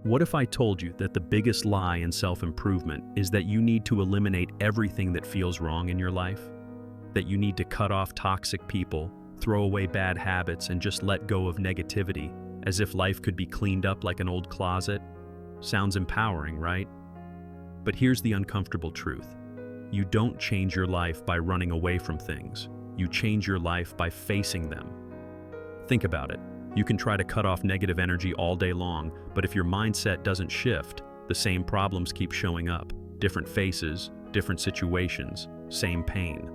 What if I told you that the biggest lie in self-improvement is that you need to eliminate everything that feels wrong in your life? That you need to cut off toxic people, throw away bad habits, and just let go of negativity, as if life could be cleaned up like an old closet? Sounds empowering, right? But here's the uncomfortable truth. You don't change your life by running away from things. You change your life by facing them. Think about it. You can try to cut off negative energy all day long, but if your mindset doesn't shift, the same problems keep showing up. Different faces, different situations, same pain.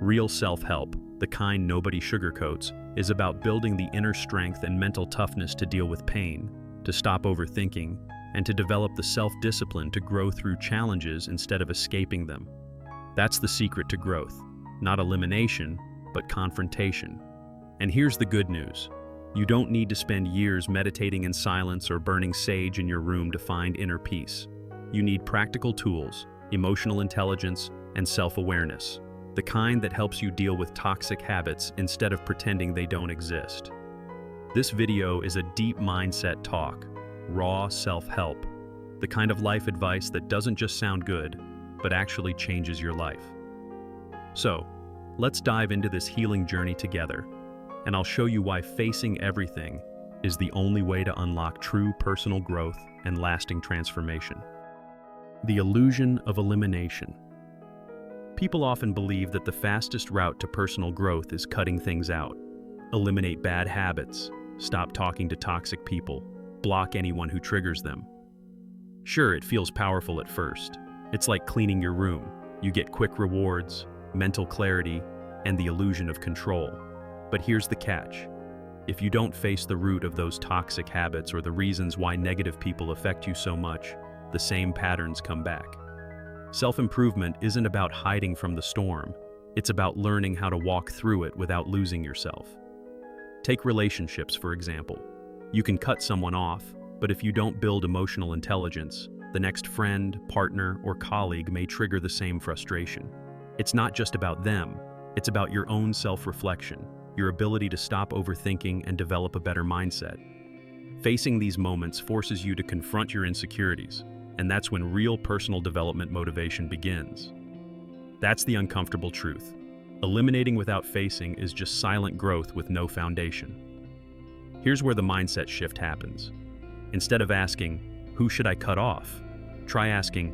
Real self-help, the kind nobody sugarcoats, is about building the inner strength and mental toughness to deal with pain, to stop overthinking, and to develop the self-discipline to grow through challenges instead of escaping them. That's the secret to growth. Not elimination, but confrontation. And here's the good news. You don't need to spend years meditating in silence or burning sage in your room to find inner peace. You need practical tools, emotional intelligence, and self-awareness, the kind that helps you deal with toxic habits instead of pretending they don't exist. This video is a deep mindset talk, raw self-help, the kind of life advice that doesn't just sound good, but actually changes your life. So, let's dive into this healing journey together, and I'll show you why facing everything is the only way to unlock true personal growth and lasting transformation. The illusion of elimination. People often believe that the fastest route to personal growth is cutting things out. Eliminate bad habits, stop talking to toxic people, block anyone who triggers them. Sure, it feels powerful at first. It's like cleaning your room. You get quick rewards, mental clarity, and the illusion of control. But here's the catch. If you don't face the root of those toxic habits or the reasons why negative people affect you so much, the same patterns come back. Self-improvement isn't about hiding from the storm. It's about learning how to walk through it without losing yourself. Take relationships, for example. You can cut someone off, but if you don't build emotional intelligence, the next friend, partner, or colleague may trigger the same frustration. It's not just about them, it's about your own self-reflection, your ability to stop overthinking and develop a better mindset. Facing these moments forces you to confront your insecurities, and that's when real personal development motivation begins. That's the uncomfortable truth. Eliminating without facing is just silent growth with no foundation. Here's where the mindset shift happens. Instead of asking, "Who should I cut off?" try asking,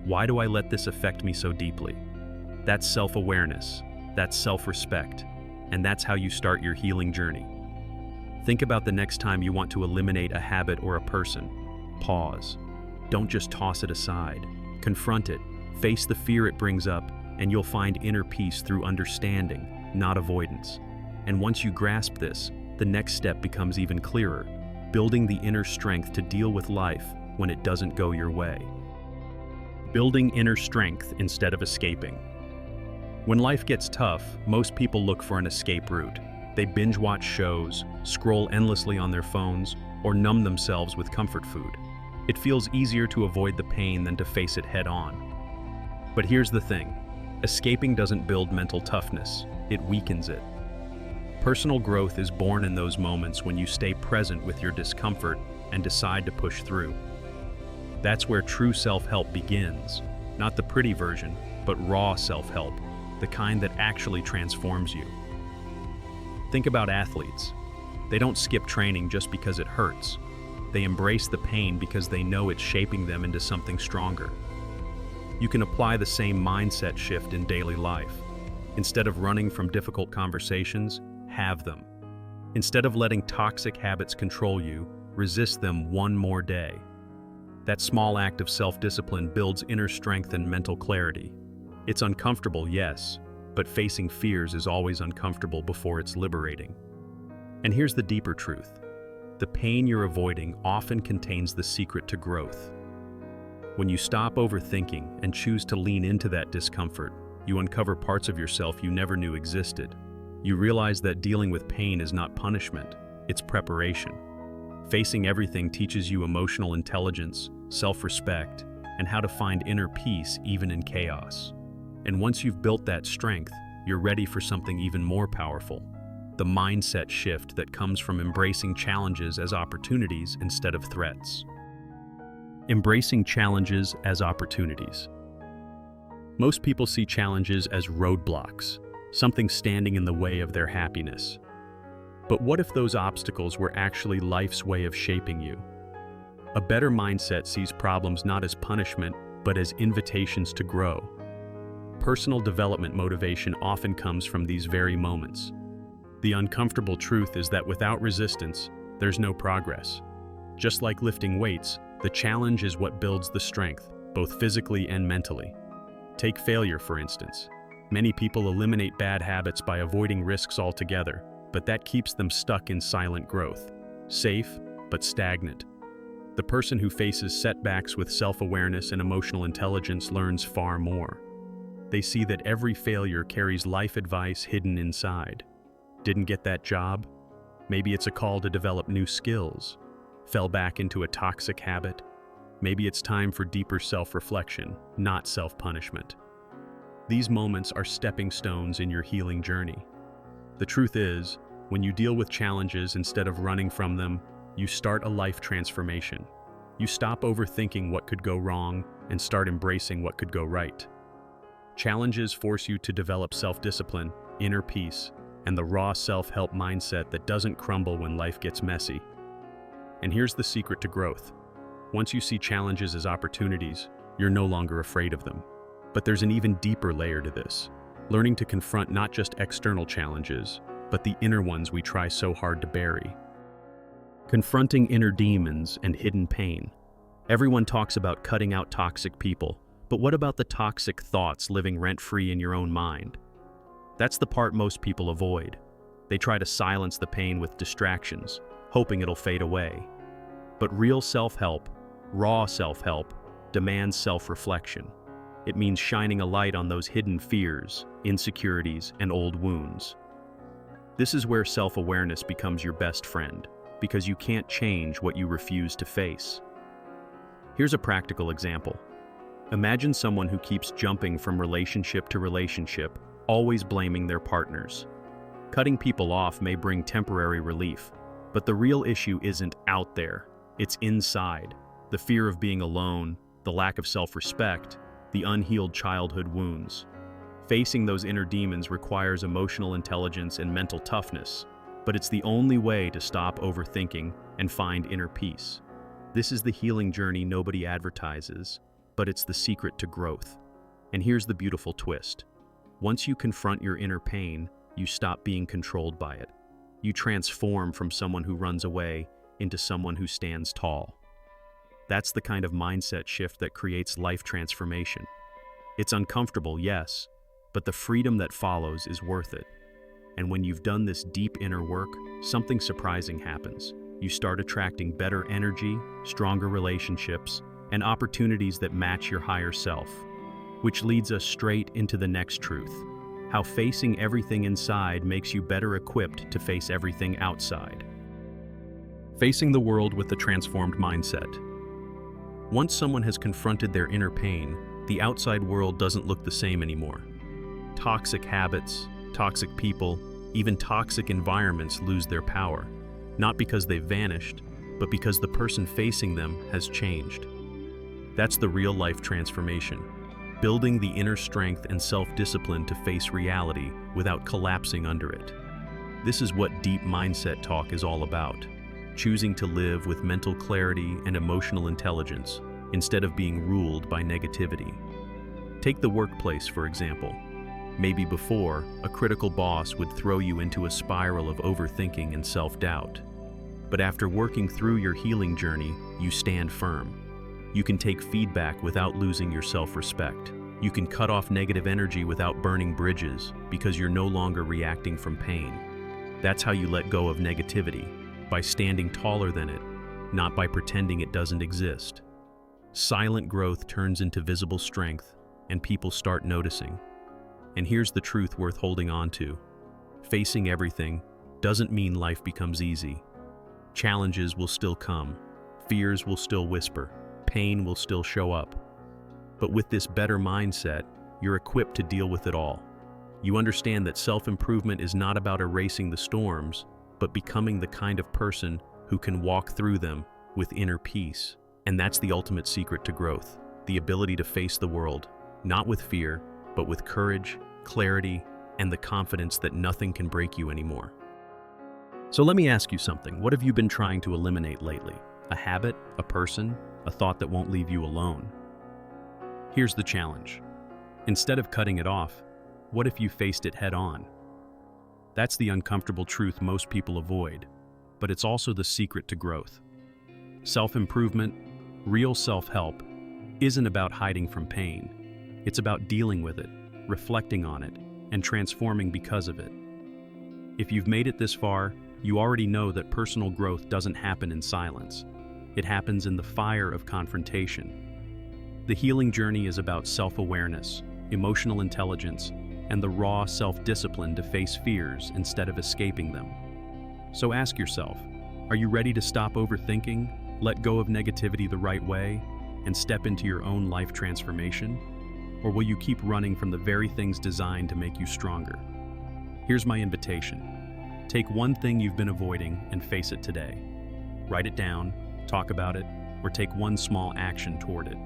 "Why do I let this affect me so deeply?" That's self-awareness, that's self-respect, and that's how you start your healing journey. Think about the next time you want to eliminate a habit or a person. Pause. Don't just toss it aside. Confront it, face the fear it brings up, and you'll find inner peace through understanding, not avoidance. And once you grasp this, the next step becomes even clearer, building the inner strength to deal with life when it doesn't go your way. Building inner strength instead of escaping. When life gets tough, most people look for an escape route. They binge-watch shows, scroll endlessly on their phones, or numb themselves with comfort food. It feels easier to avoid the pain than to face it head-on. But here's the thing. Escaping doesn't build mental toughness, it weakens it. Personal growth is born in those moments when you stay present with your discomfort and decide to push through. That's where true self-help begins, not the pretty version, but raw self-help, the kind that actually transforms you. Think about athletes. They don't skip training just because it hurts. They embrace the pain because they know it's shaping them into something stronger. You can apply the same mindset shift in daily life. Instead of running from difficult conversations, have them. Instead of letting toxic habits control you, resist them one more day. That small act of self-discipline builds inner strength and mental clarity. It's uncomfortable, yes, but facing fears is always uncomfortable before it's liberating. And here's the deeper truth. The pain you're avoiding often contains the secret to growth. When you stop overthinking and choose to lean into that discomfort, you uncover parts of yourself you never knew existed. You realize that dealing with pain is not punishment, it's preparation. Facing everything teaches you emotional intelligence, self-respect, and how to find inner peace even in chaos. And once you've built that strength, you're ready for something even more powerful. The mindset shift that comes from embracing challenges as opportunities instead of threats. Embracing challenges as opportunities. Most people see challenges as roadblocks, something standing in the way of their happiness. But what if those obstacles were actually life's way of shaping you? A better mindset sees problems not as punishment, but as invitations to grow. Personal development motivation often comes from these very moments. The uncomfortable truth is that without resistance, there's no progress. Just like lifting weights, the challenge is what builds the strength, both physically and mentally. Take failure, for instance. Many people eliminate bad habits by avoiding risks altogether, but that keeps them stuck in silent growth, safe but stagnant. The person who faces setbacks with self-awareness and emotional intelligence learns far more. They see that every failure carries life advice hidden inside. Didn't get that job? Maybe it's a call to develop new skills. Fell back into a toxic habit? Maybe it's time for deeper self-reflection, not self-punishment. These moments are stepping stones in your healing journey. The truth is, when you deal with challenges instead of running from them, you start a life transformation. You stop overthinking what could go wrong and start embracing what could go right. Challenges force you to develop self-discipline, inner peace, and the raw self-help mindset that doesn't crumble when life gets messy. And here's the secret to growth. Once you see challenges as opportunities, you're no longer afraid of them. But there's an even deeper layer to this. Learning to confront not just external challenges, but the inner ones we try so hard to bury. Confronting inner demons and hidden pain. Everyone talks about cutting out toxic people, but what about the toxic thoughts living rent-free in your own mind? That's the part most people avoid. They try to silence the pain with distractions, hoping it'll fade away. But real self-help, raw self-help, demands self-reflection. It means shining a light on those hidden fears, insecurities, and old wounds. This is where self-awareness becomes your best friend, because you can't change what you refuse to face. Here's a practical example. Imagine someone who keeps jumping from relationship to relationship, always blaming their partners. Cutting people off may bring temporary relief, but the real issue isn't out there, it's inside. The fear of being alone, the lack of self-respect, the unhealed childhood wounds. Facing those inner demons requires emotional intelligence and mental toughness, but it's the only way to stop overthinking and find inner peace. This is the healing journey nobody advertises, but it's the secret to growth. And here's the beautiful twist. Once you confront your inner pain, you stop being controlled by it. You transform from someone who runs away into someone who stands tall. That's the kind of mindset shift that creates life transformation. It's uncomfortable, yes, but the freedom that follows is worth it. And when you've done this deep inner work, something surprising happens. You start attracting better energy, stronger relationships, and opportunities that match your higher self. Which leads us straight into the next truth: how facing everything inside makes you better equipped to face everything outside. Facing the world with a transformed mindset. Once someone has confronted their inner pain, the outside world doesn't look the same anymore. Toxic habits, toxic people, even toxic environments lose their power, not because they've vanished, but because the person facing them has changed. That's the real life transformation, building the inner strength and self-discipline to face reality without collapsing under it. This is what deep mindset talk is all about, choosing to live with mental clarity and emotional intelligence instead of being ruled by negativity. Take the workplace, for example. Maybe before, a critical boss would throw you into a spiral of overthinking and self-doubt. But after working through your healing journey, you stand firm. You can take feedback without losing your self-respect. You can cut off negative energy without burning bridges because you're no longer reacting from pain. That's how you let go of negativity, by standing taller than it, not by pretending it doesn't exist. Silent growth turns into visible strength, and people start noticing. And here's the truth worth holding on to. Facing everything doesn't mean life becomes easy. Challenges will still come, fears will still whisper, pain will still show up. But with this better mindset, you're equipped to deal with it all. You understand that self-improvement is not about erasing the storms, but becoming the kind of person who can walk through them with inner peace. And that's the ultimate secret to growth, the ability to face the world, not with fear, but with courage, clarity, and the confidence that nothing can break you anymore. So let me ask you something. What have you been trying to eliminate lately? A habit, a person, a thought that won't leave you alone? Here's the challenge. Instead of cutting it off, what if you faced it head on? That's the uncomfortable truth most people avoid, but it's also the secret to growth. Self-improvement, real self-help, isn't about hiding from pain. It's about dealing with it, reflecting on it, and transforming because of it. If you've made it this far, you already know that personal growth doesn't happen in silence. It happens in the fire of confrontation. The healing journey is about self-awareness, emotional intelligence, and the raw self-discipline to face fears instead of escaping them. So ask yourself, are you ready to stop overthinking, let go of negativity the right way, and step into your own life transformation? Or will you keep running from the very things designed to make you stronger? Here's my invitation. Take one thing you've been avoiding and face it today. Write it down, talk about it, or take one small action toward it.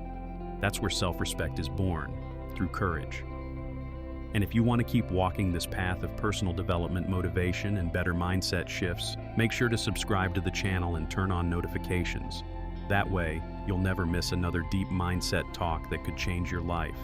That's where self-respect is born, through courage. And if you want to keep walking this path of personal development, motivation, and better mindset shifts, make sure to subscribe to the channel and turn on notifications. That way, you'll never miss another deep mindset talk that could change your life.